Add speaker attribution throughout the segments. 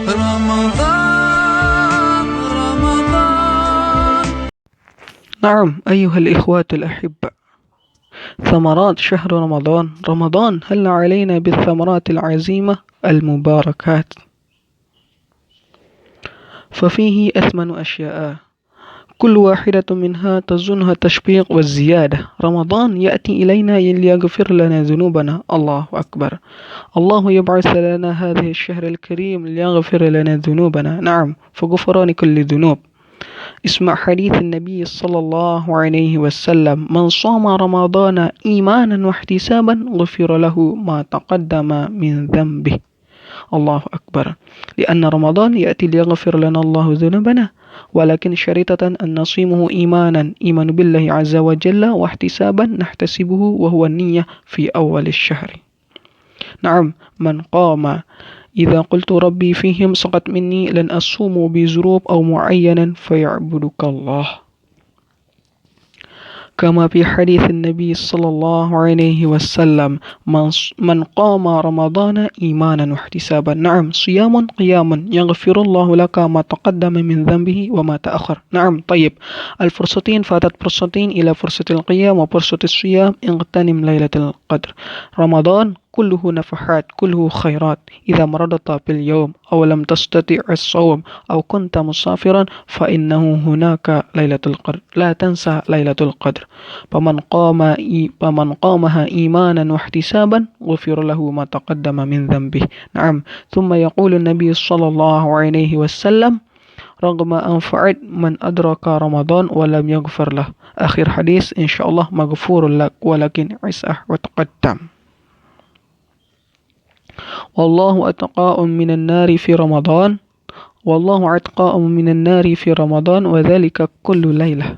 Speaker 1: رمضان رمضان.
Speaker 2: نعم أيها الإخوة الأحبة، ثمرات شهر رمضان. رمضان هل علينا بالثمرات العزيمة المباركات، ففيه أثمن أشياء كل واحدة منها تظنها تشبيق والزيادة. رمضان يأتي إلينا ليغفر لنا ذنوبنا. الله أكبر. الله يبعث لنا هذه الشهر الكريم ليغفر لنا ذنوبنا. نعم، فغفران كل ذنوب. اسمع حديث النبي صلى الله عليه وسلم: من صام رمضان إيمانا واحتسابا غفر له ما تقدم من ذنبه. الله أكبر. لأن رمضان يأتي ليغفر لنا الله ذنوبنا، ولكن شريطة أن نصيمه إيمان بالله عز وجل، واحتسابا نحتسبه وهو النية في أول الشهر. نعم، من قام إذا قلت ربي فيهم سقط مني لن أصوم بظروف أو معينا فيعبدك الله، كما في حديث النبي صلى الله عليه وسلم: من قام رمضان إيمانا واحتسابا. نعم، صيام قيام يغفر الله لك ما تقدم من ذنبه وما تأخر. نعم، طيب، الفرصتين فاتت فرصتين إلى فرصة القيام وفرصة الصيام. اغتنم ليلة القدر. رمضان كله نفحات، كله خيرات. إذا مرضت باليوم أو لم تستطع الصوم أو كنت مسافرا فإنه هناك ليلة القدر. لا تنسى ليلة القدر. فمن قامها إيمانا واحتسابا غفر له ما تقدم من ذنبه. نعم، ثم يقول النبي صلى الله عليه وسلم: رغم أنفعت من أدرك رمضان ولم يغفر له. آخر حديث إن شاء الله مغفور لك ولكن عسى وتقدم. والله أتقاء من النار في رمضان، والله عتقاء من النار في رمضان، وذلك كل ليلة.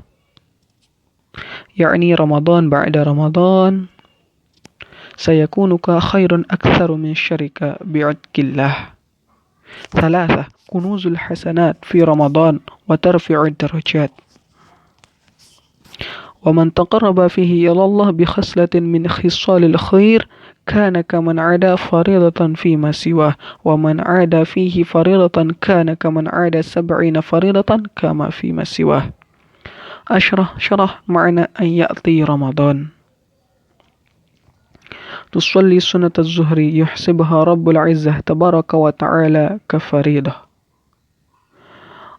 Speaker 2: يعني رمضان بعد رمضان سيكونك خير أكثر من شرك بعتق الله. 3. كنوز الحسنات في رمضان وترفع الدرجات. ومن تقرب فيه إلى الله بخصلة من خصال الخير كان كمن عاد فريضة فيما سواه، ومن عاد فيه فريضة كان كمن عاد 70 فريضة كما فيما سواه. شرح معنى أن يأتي رمضان. تصلي سنة الظهر يحسبها رب العزة تبارك وتعالى كفريضة.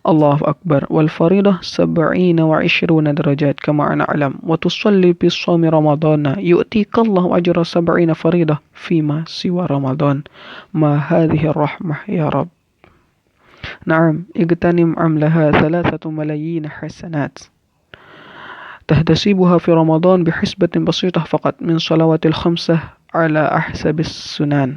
Speaker 2: الله أكبر. والفريضة 70 و20 درجات كما نعلم. وتصلي بصوم رمضان يؤتيك الله أجر 70 فريضة فيما سوى رمضان. ما هذه الرحمة يا رب. نعم، اغتنم عملها 3 ملايين حسنات تحتسبها في رمضان بحسبة بسيطة فقط من صلوات الخمسة على أحسب السنن: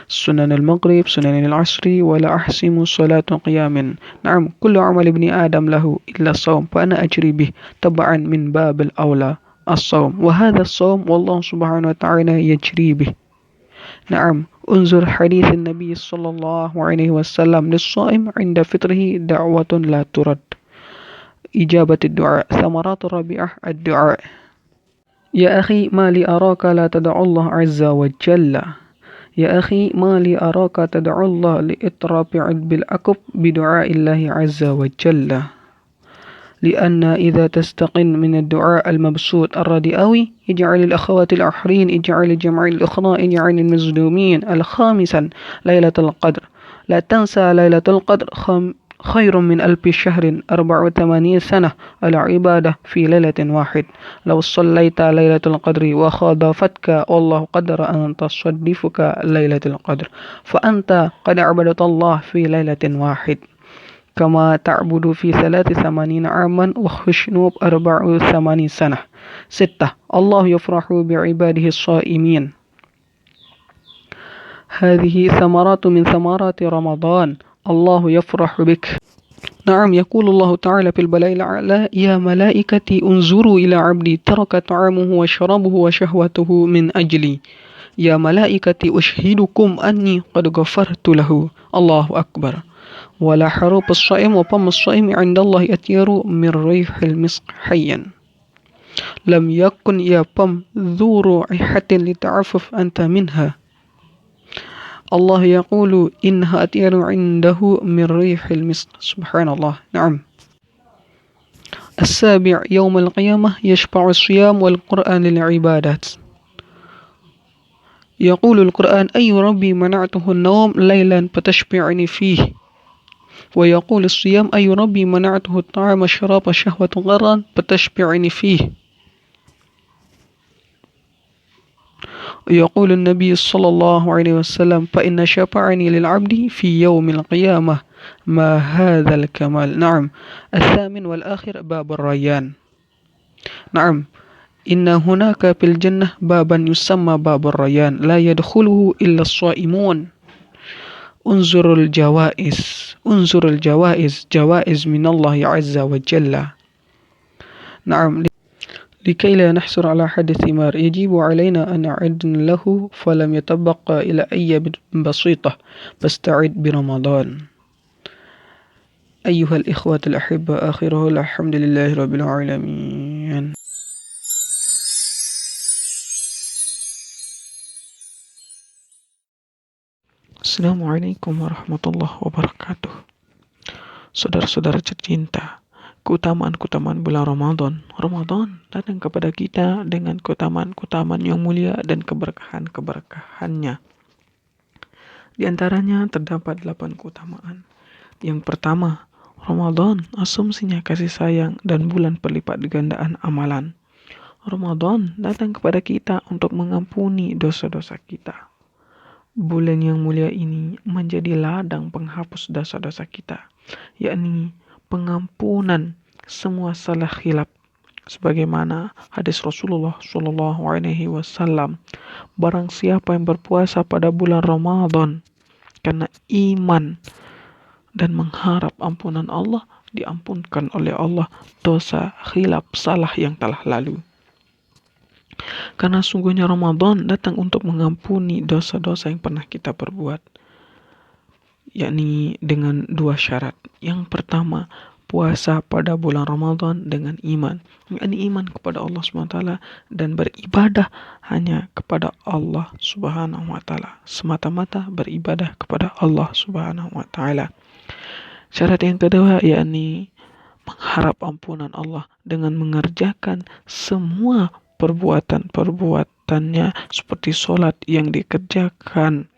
Speaker 2: سنن المغرب، سنن العصر، ولا أحسم صلاة قيام. نعم، كل عمل ابن آدم له إلا الصوم، فأنا أجري به تبعا من باب الأولى الصوم، وهذا الصوم والله سبحانه وتعالى يجري به. نعم، انظر حديث النبي صلى الله عليه وسلم: للصائم عند فطره دعوة لا ترد. إجابة الدعاء. ثمرات الربيع الدعاء. يا أخي ما لي أراك لا تدعو الله عز وجل. يا أخي ما لي أراك تدعو الله لإطراء بالعقب بدعاء الله عز وجل. لأن إذا تستقن من الدعاء المبسوط الرديئوي اجعل الأخوات الآخرين، اجعل الجمع الأخرى، اجعل المظلومين. 5. ليلة القدر. لا تنسى ليلة القدر خير من 1000 شهر 84 سنة على عبادة في ليلة واحد. لو صليت ليلة القدر وخاضفتك والله قدر أن تصدفك ليلة القدر، فأنت قد عبدت الله في ليلة واحد كما تعبد في 83 عاما وخشنوب 84 سنة. 6. الله يفرح بعباده الصائمين. هذه ثمرات من ثمرات رمضان. الله يفرح بك. نعم، يقول الله تعالى في البلاء الأعلى: يا ملائكتي انظروا إلى عبدي ترك طعامه وشرابه وشهوته من أجلي. يا ملائكتي أشهدكم أني قد غفرت له. الله أكبر. ولا حروب الصائم وفم الصائم عند الله أطير من ريح المسك حيا. لم يكن يا فم ذو رائحة لتعفف أنت منها. Allah yaqulu innaha atyaru indahu min rihil misk. Subhanallah. Naam. السابع يوم القيامة يشفع الصيام والقرآن للعبادات. يقول القرآن أي ربي منعته النوم ليلا فتشفعني فيه. ويقول الصيام أي ربي منعته الطعام والشراب والشهوة غرا فتشفعني فيه. يقول النبي صلى الله عليه وسلم فإن شفعني للعبد في يوم القيامة ما هذا الكمال. نعم. الثامن والآخر باب الريان. نعم. إن هناك في الجنة بابا يسمى باب الريان لا يدخله إلا الصائمون. انظر الجوائز جوائز من الله عز وجل. نعم. لكي لا نحصر على حد ثمار يجب علينا أن نعد له فلم يتبقى إلى أي بسيطة فاستعد برمضان. أيها الإخوة الأحبة آخره الحمد لله رب العالمين. Assalamualaikum warahmatullahi wabarakatuh. Saudara-saudara tercinta, keutamaan-keutamaan bulan Ramadan. Ramadan datang kepada kita dengan keutamaan-keutamaan yang mulia dan keberkahan-keberkahannya. Di antaranya terdapat 8 keutamaan. Yang pertama, Ramadan asumsinya kasih sayang dan bulan perlipat gandaan amalan. Ramadan datang kepada kita untuk mengampuni dosa-dosa kita. Bulan yang mulia ini menjadi ladang penghapus dosa-dosa kita, yakni pengampunan semua salah khilaf. Sebagaimana hadis Rasulullah SAW, barang siapa yang berpuasa pada bulan Ramadan karena iman dan mengharap ampunan Allah, diampunkan oleh Allah dosa khilaf salah yang telah lalu. Karena sungguhnya Ramadan datang untuk mengampuni dosa-dosa yang pernah kita perbuat, yakni dengan 2 syarat. Yang pertama, puasa pada bulan Ramadan dengan iman, yakni iman kepada Allah SWT dan beribadah hanya kepada Allah Subhanahu wa taala, semata-mata beribadah kepada Allah Subhanahu wa taala. Syarat yang kedua yakni mengharap ampunan Allah dengan mengerjakan semua perbuatan-perbuatannya seperti sholat yang dikerjakan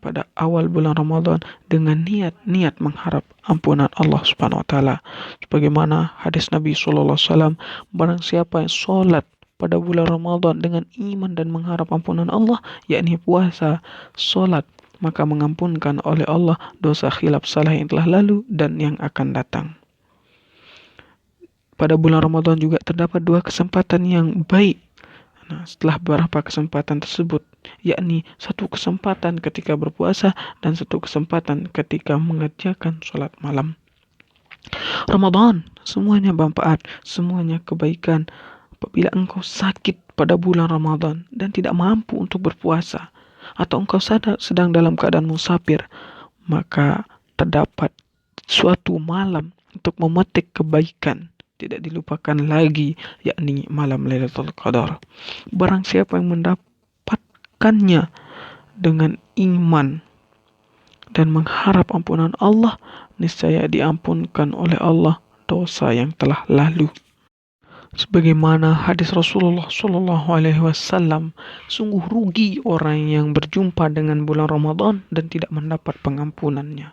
Speaker 2: pada awal bulan Ramadan dengan niat mengharap ampunan Allah Subhanahu wa taala. Sebagaimana hadis Nabi sallallahu alaihi wasallam, barang siapa yang sholat pada bulan Ramadan dengan iman dan mengharap ampunan Allah, yakni puasa, sholat, maka mengampunkan oleh Allah dosa khilaf salah yang telah lalu dan yang akan datang. Pada bulan Ramadan juga terdapat 2 kesempatan yang baik. Nah, setelah beberapa kesempatan tersebut, yakni 1 kesempatan ketika berpuasa dan 1 kesempatan ketika mengerjakan sholat malam. Ramadan semuanya manfaat, semuanya kebaikan. Apabila engkau sakit pada bulan Ramadan dan tidak mampu untuk berpuasa, atau engkau sedang dalam keadaan musafir, maka terdapat suatu malam untuk memetik kebaikan tidak dilupakan lagi, yakni malam Lailatul Qadar. Barang siapa yang mendapatkannya dengan iman dan mengharap ampunan Allah, niscaya diampunkan oleh Allah dosa yang telah lalu. Sebagaimana hadis Rasulullah SAW, sungguh rugi orang yang berjumpa dengan bulan Ramadan dan tidak mendapat pengampunannya.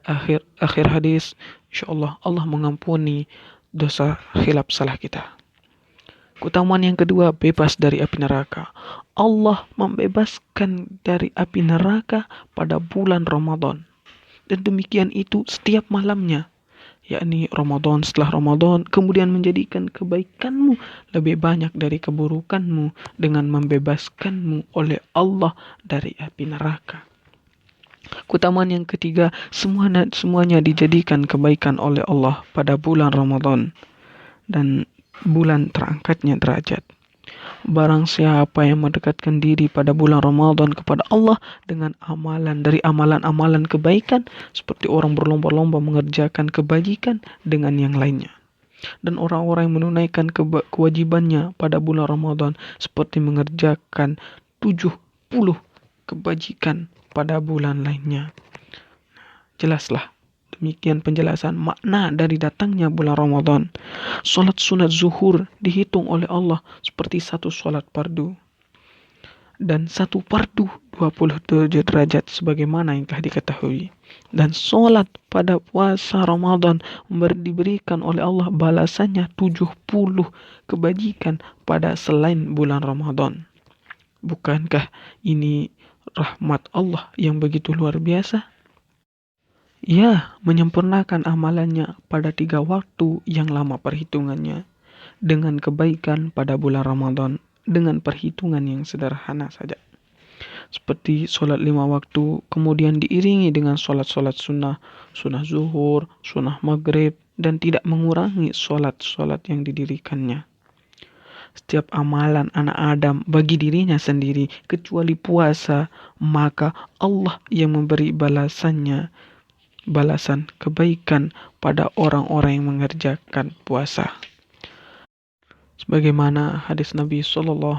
Speaker 2: Akhir hadis, insyaallah Allah mengampuni dosa khilaf salah kita. Keutamaan yang kedua, bebas dari api neraka. Allah membebaskan dari api neraka pada bulan Ramadan. Dan demikian itu setiap malamnya, yakni Ramadan setelah Ramadan, kemudian menjadikan kebaikanmu lebih banyak dari keburukanmu dengan membebaskanmu oleh Allah dari api neraka. Keutamaan yang ketiga, semuanya dijadikan kebaikan oleh Allah pada bulan Ramadan dan bulan terangkatnya derajat. Barang siapa yang mendekatkan diri pada bulan Ramadan kepada Allah dengan amalan kebaikan, seperti orang berlomba-lomba mengerjakan kebajikan dengan yang lainnya. Dan orang-orang yang menunaikan kewajibannya pada bulan Ramadan seperti mengerjakan 70 kebajikan pada bulan lainnya. Jelaslah. Demikian penjelasan makna dari datangnya bulan Ramadan. Salat sunat zuhur dihitung oleh Allah seperti satu salat fardu. Dan satu fardu 27 derajat sebagaimana yang telah diketahui. Dan salat pada puasa Ramadan diberikan oleh Allah balasannya 70 kebajikan pada selain bulan Ramadan. Bukankah ini rahmat Allah yang begitu luar biasa? Ya, menyempurnakan amalannya pada 3 waktu yang lama perhitungannya dengan kebaikan pada bulan Ramadan dengan perhitungan yang sederhana saja. Seperti sholat 5 waktu, kemudian diiringi dengan sholat-sholat sunnah, sunnah zuhur, sunnah maghrib, dan tidak mengurangi sholat-sholat yang didirikannya. Setiap amalan anak Adam bagi dirinya sendiri kecuali puasa, maka Allah yang memberi balasan kebaikan pada orang-orang yang mengerjakan puasa. Sebagaimana hadis Nabi SAW,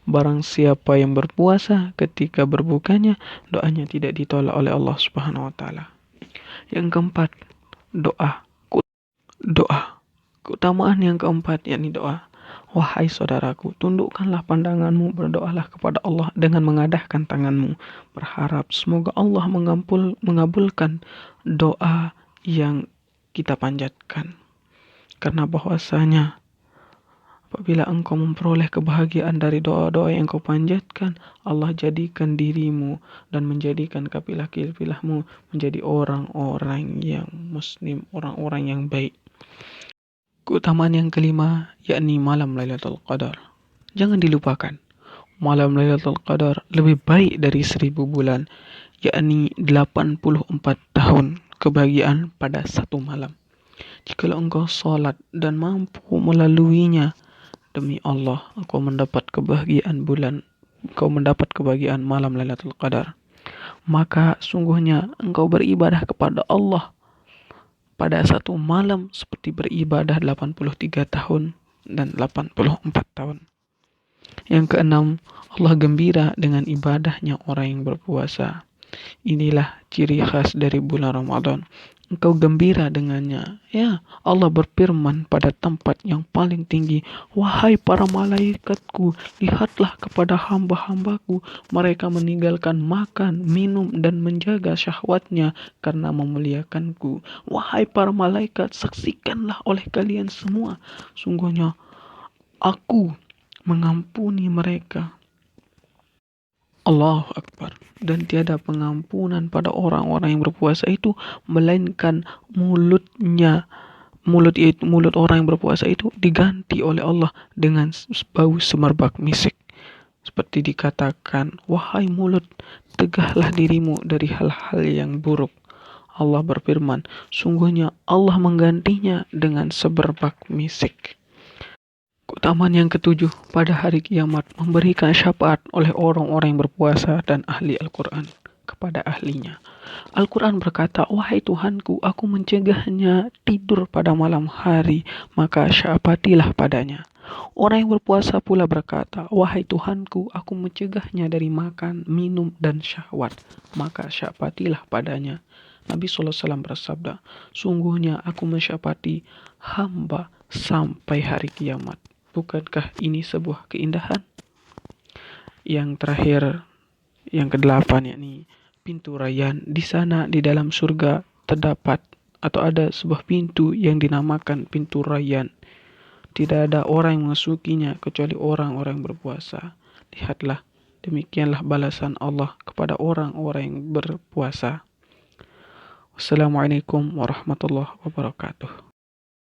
Speaker 2: barang siapa yang berpuasa ketika berbukanya, doanya tidak ditolak oleh Allah Subhanahu Wa Taala. Yang keempat, doa. Keutamaan yang keempat yakni doa. Wahai saudaraku, tundukkanlah pandanganmu, berdoalah kepada Allah dengan mengadahkan tanganmu, berharap semoga Allah mengabulkan doa yang kita panjatkan. Karena bahwasanya apabila engkau memperoleh kebahagiaan dari doa-doa yang kau panjatkan, Allah jadikan dirimu dan menjadikan kabilah-kabilahmu menjadi orang-orang yang muslim, orang-orang yang baik. Keutamaan yang kelima yakni malam Lailatul Qadar. Jangan dilupakan, malam Lailatul Qadar lebih baik dari 1000 bulan, yakni 84 tahun kebahagiaan pada satu malam. Jika engkau sholat dan mampu melaluinya, demi Allah, engkau mendapat kebahagiaan malam Lailatul Qadar. Maka sungguhnya engkau beribadah kepada Allah pada satu malam seperti beribadah 83 tahun dan 84 tahun. Yang keenam, Allah gembira dengan ibadahnya orang yang berpuasa. Inilah ciri khas dari bulan Ramadan. Engkau gembira dengannya. Ya, Allah berfirman pada tempat yang paling tinggi, wahai para malaikatku, lihatlah kepada hamba-hambaku. Mereka meninggalkan makan, minum, dan menjaga syahwatnya karena memuliakanku. Wahai para malaikat, saksikanlah oleh kalian semua. Sungguhnya aku mengampuni mereka. Allahu Akbar. Dan tiada pengampunan pada orang-orang yang berpuasa itu melainkan mulut orang yang berpuasa itu diganti oleh Allah dengan bau semerbak misik. Seperti dikatakan, wahai mulut, tegahlah dirimu dari hal-hal yang buruk. Allah berfirman, sungguhnya Allah menggantinya dengan semerbak misik. Keutamaan yang ketujuh, pada hari kiamat memberikan syafaat oleh orang-orang yang berpuasa dan ahli Al-Quran kepada ahlinya. Al-Quran berkata, wahai Tuhanku, aku mencegahnya tidur pada malam hari, maka syafaatilah padanya. Orang yang berpuasa pula berkata, wahai Tuhanku, aku mencegahnya dari makan, minum, dan syahwat, maka syafaatilah padanya. Nabi SAW bersabda, sungguhnya aku mensyafaati hamba sampai hari kiamat. Bukankah ini sebuah keindahan? Yang terakhir, yang ke-8 yakni pintu Rayyan. Di sana di dalam surga terdapat atau ada sebuah pintu yang dinamakan pintu Rayyan. Tidak ada orang yang memasukinya kecuali orang-orang yang berpuasa. Lihatlah, demikianlah balasan Allah kepada orang-orang yang berpuasa. Wassalamualaikum warahmatullahi wabarakatuh.